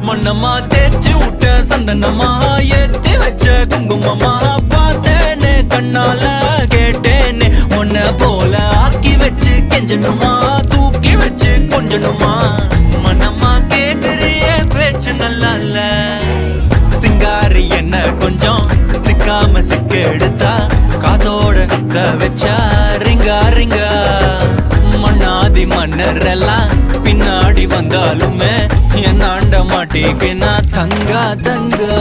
மண்ணம்மா தேய்ச்சி விட்ட சந்தனமா ஏத்தி வச்ச குங்குமமா பார்த்தேனே கண்ணால கேட்டேனே உன்ன போல ஆக்கி வச்சு கெஞ்சணுமா தூக்கி வச்சு கொஞ்சணுமா மனமா கேக்குறிய பேச்சு நல்லா இல்ல சிங்காரி என்ன கொஞ்சம் சிக்காம சிக்க எடுத்தா காதோட சுத்த வச்சா ரிங்கா ரிங்கா மண்ணாதி மன்னர் எல்லாம் பின்னாடி வந்தாலுமே என் ஆண்ட மாட்டேக்கு நான் தங்கா தங்கா